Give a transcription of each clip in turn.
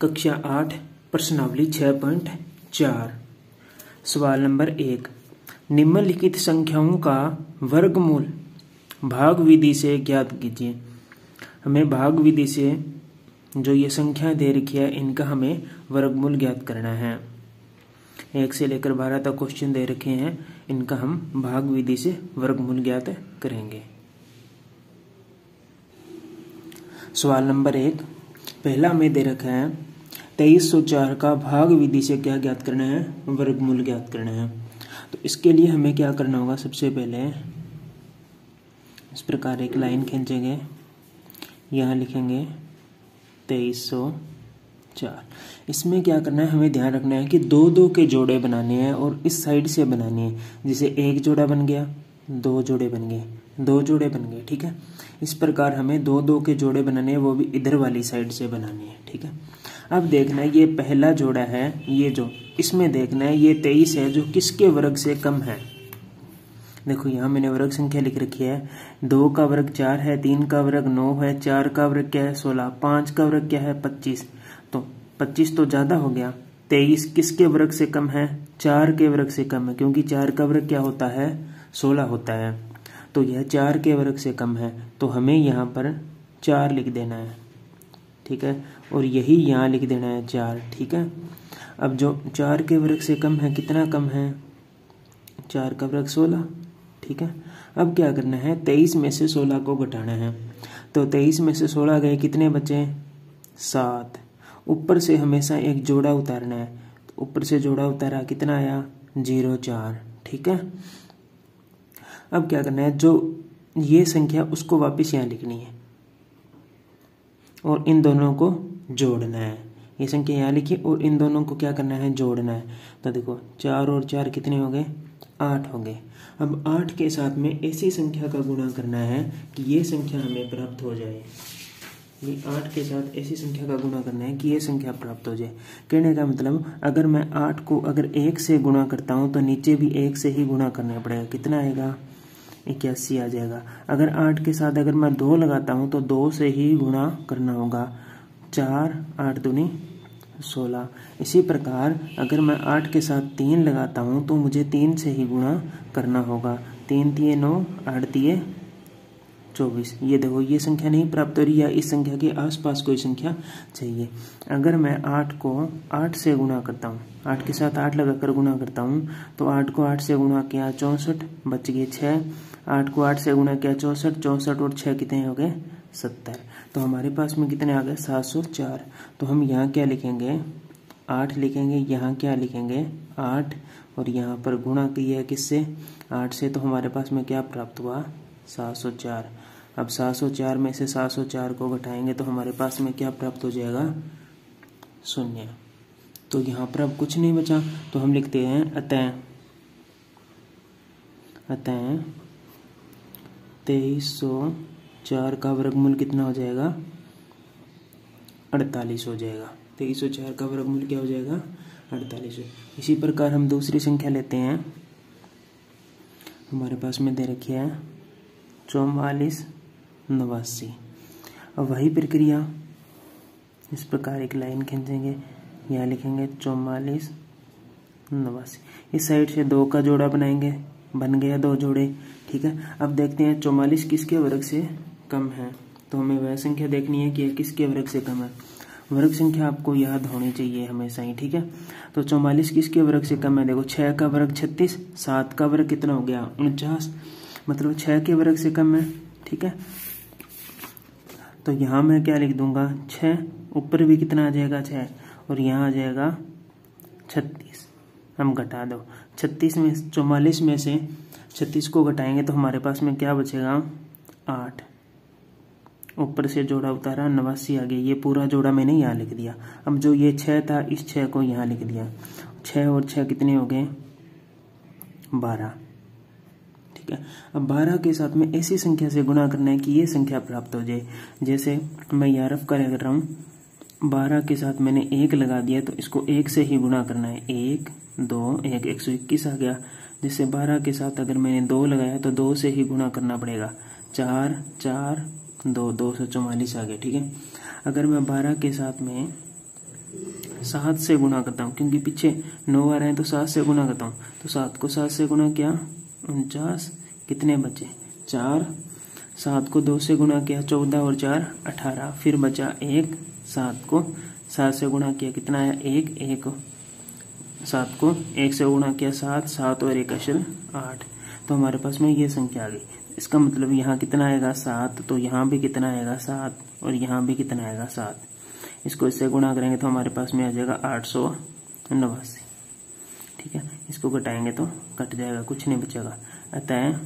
कक्षा 8 प्रश्नावली 6.4। सवाल नंबर 1, निम्नलिखित संख्याओं का वर्गमूल भाग विधि से ज्ञात कीजिए। हमें भाग विधि से जो ये संख्या दे रखी है इनका हमें वर्गमूल ज्ञात करना है। 1 से लेकर 12 तक क्वेश्चन दे रखे हैं, इनका हम भाग विधि से वर्गमूल ज्ञात करेंगे। सवाल नंबर 1, पहला हमें दे रखा है 2304 का भाग विधि से क्या ज्ञात करना है, वर्गमूल ज्ञात करना है। तो इसके लिए हमें क्या करना होगा, सबसे पहले इस प्रकार एक लाइन खींचेंगे, यहाँ लिखेंगे 2304। इसमें क्या करना है, हमें ध्यान रखना है कि दो दो के जोड़े बनाने हैं और इस साइड से बनाने हैं। जैसे एक जोड़ा बन गया, दो जोड़े बन गए, दो जोड़े बन गए, ठीक है। इस प्रकार हमें दो दो के जोड़े बनाने हैं, वो भी इधर वाली साइड से बनाने हैं, ठीक है। अब देखना है ये पहला जोड़ा है, ये जो इसमें देखना है ये 23 है जो किसके वर्ग से कम है। देखो यहाँ मैंने वर्ग संख्या लिख रखी है, 2 का वर्ग 4 है, 3 का वर्ग 9 है, 4 का वर्ग क्या है 16, 5 का वर्ग क्या है 25। तो 25 तो ज्यादा हो गया, 23 किसके वर्ग से कम है, 4 के वर्ग से कम है, क्योंकि 4 का वर्ग क्या होता है 16 होता है। तो यह 4 के वर्ग से कम है, तो हमें यहाँ पर 4 लिख देना है, ठीक है, और यही यहाँ लिख देना है 4, ठीक है। अब जो 4 के वर्ग से कम है, कितना कम है, 4 का वर्ग 16, ठीक है। अब क्या करना है, 23 में से 16 को घटाना है। तो 23 में से 16 गए, कितने बचे 7। ऊपर से हमेशा एक जोड़ा उतारना है, तो ऊपर से जोड़ा उतारा, कितना आया 0,4, ठीक है। अब क्या करना है, जो ये संख्या उसको वापस यहाँ लिखनी है और इन दोनों को जोड़ना है। ये संख्या यहाँ लिखी और इन दोनों को क्या करना है, जोड़ना है। तो देखो 4 और 4 कितने हो गए, 8 हो गए। अब 8 के साथ में ऐसी संख्या का गुणा करना है कि ये संख्या हमें प्राप्त हो जाए। ये 8 के साथ ऐसी संख्या का गुणा करना है कि ये संख्या प्राप्त हो जाए। कहने का मतलब अगर मैं 8 को अगर 1 से गुणा करता हूँ तो नीचे भी 1 से ही गुणा करना पड़ेगा। कितना आएगा, 81 आ जाएगा। अगर 8 के साथ अगर मैं 2 लगाता हूँ तो 2 से ही गुणा करना होगा। 4, 8 दूनी 16। इसी प्रकार अगर मैं 8 के साथ 3 लगाता हूँ तो मुझे 3 से ही गुणा करना होगा। 3 तिये 9, 8 तिये 24। ये देखो ये संख्या नहीं प्राप्त हो रही, या इस संख्या के आसपास कोई संख्या चाहिए। अगर मैं 8 को 8 से गुणा करता हूँ, 8 के साथ 8 लगाकर गुणा करता हूँ, तो 8 को 8 से गुणा किया 64, बच गए 6। 8 को 8 से गुणा किया 64, 64 और 6 कितने हो गए 70। तो हमारे पास में कितने आ गए 704। तो हम यहाँ क्या लिखेंगे, 8 लिखेंगे, यहाँ क्या लिखेंगे 8, और यहाँ पर गुणा किया है किससे, 8 से। तो हमारे पास में क्या प्राप्त हुआ 704। अब 704 में से 704 को घटाएंगे तो हमारे पास में क्या प्राप्त हो जाएगा 0। तो यहाँ पर अब कुछ नहीं बचा, तो हम लिखते हैं अतः 2304 का वर्गमूल कितना हो जाएगा 48 हो जाएगा। 2304 का वर्गमूल क्या हो जाएगा 48। इसी प्रकार हम दूसरी संख्या लेते हैं, हमारे पास में दे रखी है 4489। अब वही प्रक्रिया, इस प्रकार एक लाइन खींचेंगे, यहाँ लिखेंगे 4489। इस साइड से 2 का जोड़ा बनाएंगे, बन गया 2 जोड़े, ठीक है। अब देखते हैं 44 किसके वर्ग से कम है। तो हमें वह संख्या देखनी है कि किसके वर्ग से कम है। वर्ग संख्या आपको याद होनी चाहिए हमेशा ही, ठीक है। तो 44 किसके वर्ग से कम है, देखो 6 का वर्ग 36, 7 का वर्ग कितना हो गया 49, मतलब 6 के वर्ग से कम है, ठीक है। तो यहाँ मैं क्या लिख दूंगा 6, ऊपर भी कितना आ जाएगा 6, और यहाँ आ जाएगा 36। हम घटा दो 36 में 44 में से 36 को घटाएंगे तो हमारे पास में क्या बचेगा 8। ऊपर से जोड़ा उतारा 89 आ गया, ये पूरा जोड़ा मैंने यहाँ लिख दिया। अब जो ये 6 था इस 6 को यहाँ लिख दिया। 6 और 6 कितने हो गए 12, ठीक है। अब 12 के साथ में ऐसी संख्या से गुणा करना है कि ये संख्या प्राप्त हो जाए। जैसे मैं यहाँ रफ कर रहा हूँ, 12 के साथ मैंने 1 लगा दिया तो इसको 1 से ही गुणा करना है। 1 2 1 121 आ गया। जिससे 12 के साथ अगर मैंने 2 लगाया तो 2 से ही गुणा करना पड़ेगा। 4 4 2 244 आ गया, ठीक है। अगर मैं 12 के साथ में 7 से गुणा करता हूँ, क्योंकि पीछे 9 आ रहे हैं तो 7 से गुणा करता हूँ। तो 7 को 7 से गुणा किया 49, कितने बचे 4। 7 को 2 से गुणा किया 14 और 4 18, फिर बचा 1। 7 को 7 से गुणा किया कितना आया 1। 7 को 1 से गुणा किया 7, 7 और 1 अशल 8। तो हमारे पास में ये संख्या आ गई। इसका मतलब यहाँ कितना आएगा 7, तो यहाँ भी कितना आएगा 7, और यहाँ भी कितना आएगा 7। इसको इससे गुणा करेंगे तो हमारे पास में आ जाएगा 889। ठीक है, इसको घटाएंगे तो कट जाएगा, कुछ नहीं बचेगा। अतः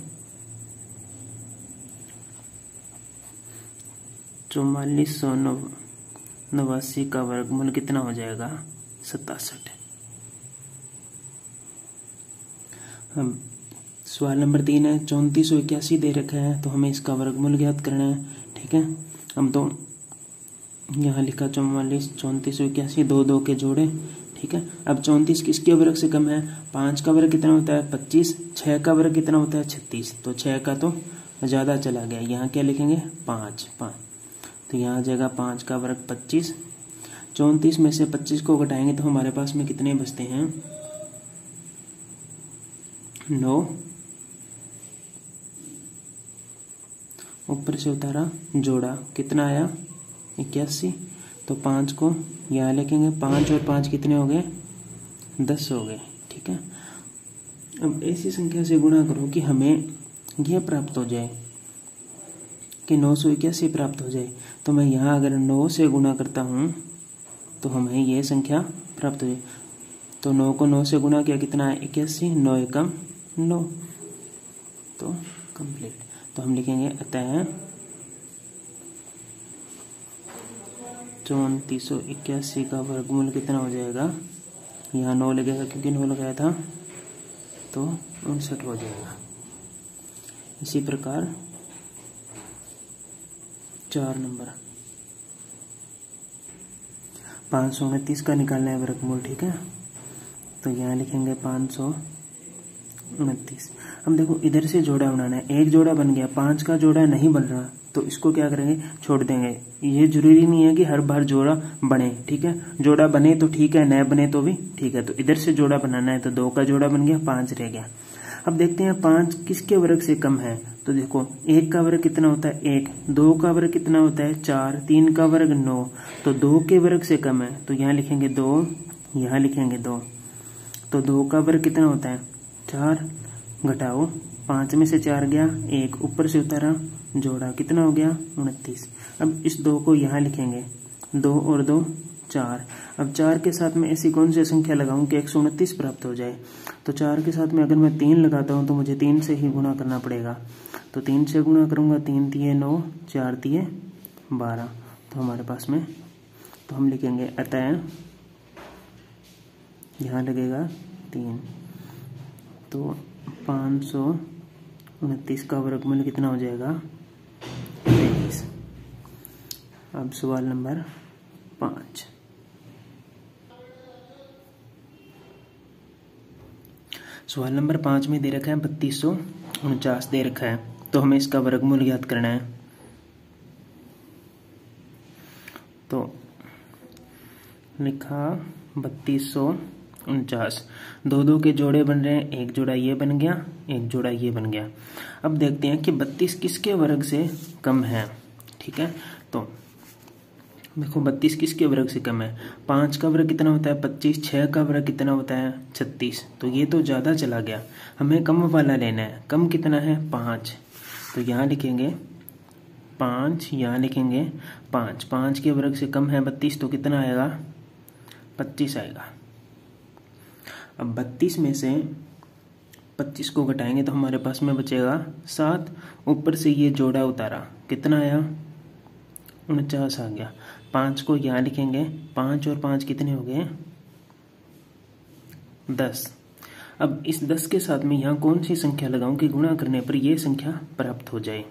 4489 का वर्गमूल कितना हो जाएगा 67। हम सवाल नंबर 3 है, 3481 दे रखा है, तो हमें इसका वर्गमूल ज्ञात करना है। ठीक है, हम तो यहाँ लिखा 44, 3481, 2 2 के जोड़े। ठीक है, अब 34 किसके वर्ग से कम है? 5 का वर्ग कितना होता है 25, 6 का वर्ग कितना होता है 36, तो 6 का तो ज़्यादा चला गया। यहाँ क्या लिखेंगे 5, तो यहाँ आ जाएगा 5 का वर्ग 25। 34 में से 25 को घटाएंगे तो हमारे पास में कितने बचते हैं 9। ऊपर से उतारा जोड़ा कितना आया 81, तो 5 को यहाँ लिखेंगे। 5 और 5 कितने हो गए 10 हो गए। ठीक है, अब ऐसी संख्या से गुणा करो कि हमें यह प्राप्त हो जाए कि 981 प्राप्त हो जाए। तो मैं यहाँ अगर 9 से गुणा करता हूँ तो हमें यह संख्या प्राप्त हो जाए। तो 9 को 9 से गुणा किया कितना है 81, 9 एकम 9, तो कंप्लीट। तो हम लिखेंगे अतः 3481 का वर्गमूल कितना हो जाएगा, यहाँ 9 लगेगा क्योंकि 9 लगाया था, तो 59 हो जाएगा। इसी प्रकार 4 नंबर 529 का निकालना है वर्गमूल। ठीक है, तो यहाँ लिखेंगे 529। हम देखो इधर से जोड़ा बनाना है, एक जोड़ा बन गया, 5 का जोड़ा नहीं बन रहा, तो इसको क्या करेंगे छोड़ देंगे। ये जरूरी नहीं है कि हर बार जोड़ा बने। ठीक है, जोड़ा बने तो ठीक है, न बने तो भी ठीक है। तो इधर से जोड़ा बनाना है, तो 2 का जोड़ा बन गया, 5 रह गया। अब देखते हैं 5 किसके वर्ग से कम है। तो देखो 1 का वर्ग कितना होता है 1, 2 का वर्ग कितना होता है 4, 3 का वर्ग 9, तो 2 के वर्ग से कम है। तो यहाँ लिखेंगे 2, यहाँ लिखेंगे 2, तो 2 का वर्ग कितना होता है 4, घटाओ 5 में से 4 गया 1, ऊपर से उतारा जोड़ा कितना हो गया 29। अब इस 2 को यहाँ लिखेंगे, 2 और 2 4। अब 4 के साथ में ऐसी कौन सी संख्या लगाऊं कि 129 प्राप्त हो जाए। तो 4 के साथ में अगर मैं 3 लगाता हूं तो मुझे 3 से ही गुणा करना पड़ेगा। तो 3 से गुणा करूंगा, 3 तिये 9, 4 तिये 12, तो हमारे पास में, तो हम लिखेंगे अतः यहाँ लगेगा 3, तो 529 का वर्गमूल कितना हो जाएगा 23। अब सवाल नंबर 5, सवाल नंबर 5 में दे रखा है 3249 दे रखा है, तो हमें इसका वर्गमूल ज्ञात करना है। तो लिखा 3249, 2 2 के जोड़े बन रहे हैं, एक जोड़ा ये बन गया, एक जोड़ा ये बन गया। अब देखते हैं कि 32 किसके वर्ग से कम है। ठीक है, तो देखो 32 किसके वर्ग से कम है, 5 का वर्ग कितना होता है 25, 6 का वर्ग कितना होता है 36, तो ये तो ज़्यादा चला गया, हमें कम वाला लेना है। कम कितना है 5, तो यहाँ लिखेंगे 5, यहाँ लिखेंगे 5, 5 के वर्ग से कम है 32, तो कितना आएगा 25 आएगा। अब 32 में से 25 को घटाएंगे तो हमारे पास में बचेगा 7, ऊपर से ये जोड़ा उतारा कितना आया 49 आ गया। 5 को यहाँ लिखेंगे, 5 और 5 कितने हो गए 10। अब इस 10 के साथ में यहाँ कौन सी संख्या लगाऊं कि गुणा करने पर यह संख्या प्राप्त हो जाए।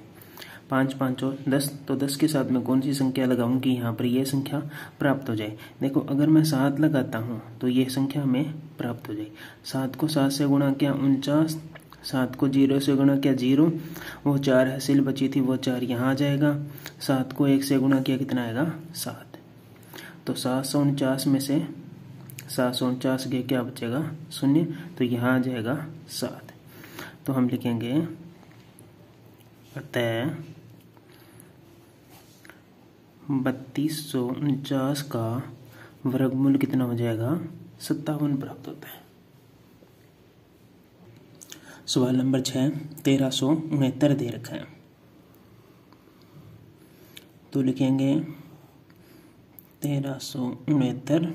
5 5 और 10, तो 10 के साथ में कौन सी संख्या लगाऊं कि यहाँ पर यह संख्या प्राप्त हो जाए। देखो अगर मैं 7 लगाता हूँ तो यह संख्या हमें प्राप्त हो जाए। 7 को 7 से गुणा किया 49, 7 को 0 से गुणा किया 0, वो 4 हासिल बची थी वो 4 यहाँ आ जाएगा। 7 को 1 से गुणा किया कितना आएगा 7। तो 749 में से 749 गए क्या बचेगा 0, तो यहाँ आ जाएगा 7। तो हम लिखेंगे अतः 3249 का वर्गमूल कितना हो जाएगा 57 प्राप्त होता है। सवाल नंबर 6 1369 दे रखा है, तो लिखेंगे 1369,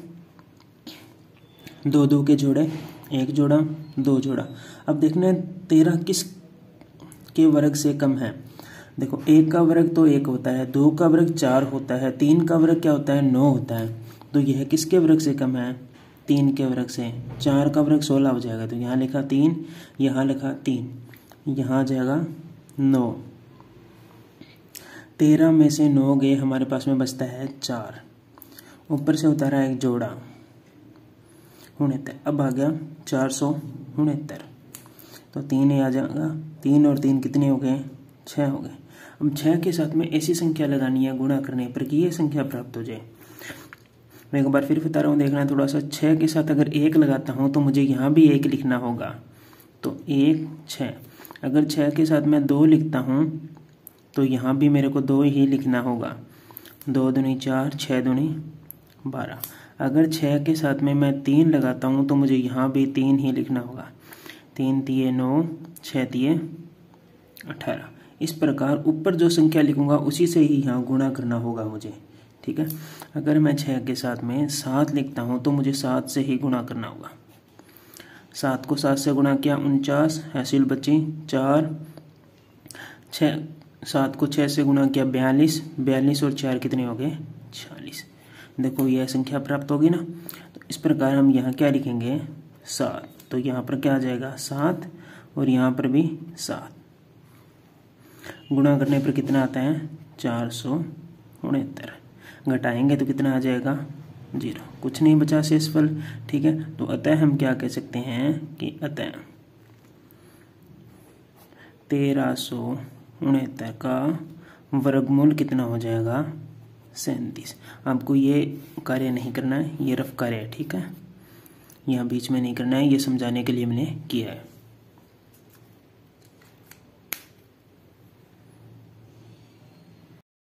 दो दो के जोड़े, एक जोड़ा, दो जोड़ा। अब देखना है 13 किस के वर्ग से कम है। देखो 1 का वर्ग तो 1 होता है, 2 का वर्ग 4 होता है, 3 का वर्ग क्या होता है 9 होता है। तो यह किसके वर्ग से कम है 3 के वर्ग से। 4 का वर्ग 16 हो जाएगा, तो यहाँ लिखा 3, यहाँ लिखा 3, यहाँ आ जाएगा 9। 13 में से 9 गए, हमारे पास में बचता है 4, ऊपर से उतारा एक जोड़ा 69। अब आ गया 469, तो 3 आ जाएगा, 3 और 3 कितने हो गए 6 हो गए। अब 6 के साथ में ऐसी संख्या लगानी है गुणा करने पर कि ये संख्या प्राप्त हो जाए। मैं एक बार फिर बता रहा हूँ, देखना है थोड़ा सा। 6 के साथ अगर 1 लगाता हूँ तो मुझे यहाँ भी 1 लिखना होगा, तो 1 6। अगर 6 के साथ मैं 2 लिखता हूँ तो यहाँ भी मेरे को 2 ही लिखना होगा। 2 दूनी 4, 6 दूनी 12। अगर 6 के साथ में मैं 3 लगाता हूँ तो मुझे यहाँ भी 3 ही लिखना होगा। 3 तिये 9, 6 तिये 18। इस प्रकार ऊपर जो संख्या लिखूंगा उसी से ही यहाँ गुणा करना होगा मुझे, ठीक है। अगर मैं 6 के साथ में 7 लिखता हूँ तो मुझे 7 से ही गुणा करना होगा। 7 को 7 से गुणा किया 49, हासिल बची 4। 7 को 6 से गुणा किया 42, 42 और 4 कितने हो गए 46। देखो यह संख्या प्राप्त होगी ना। तो इस प्रकार हम यहाँ क्या लिखेंगे 7, तो यहाँ पर क्या आ जाएगा 7 और यहाँ पर भी 7। गुणा करने पर कितना आता है 469। घटाएंगे तो कितना आ जाएगा 0, कुछ नहीं बचा शेषफल, ठीक है। तो अतः हम क्या कह सकते हैं कि अतः 1369 का वर्गमूल कितना हो जाएगा 37। आपको ये कार्य नहीं करना है, ये रफ कार्य है, ठीक है। यहाँ बीच में नहीं करना है, ये समझाने के लिए मैंने किया है।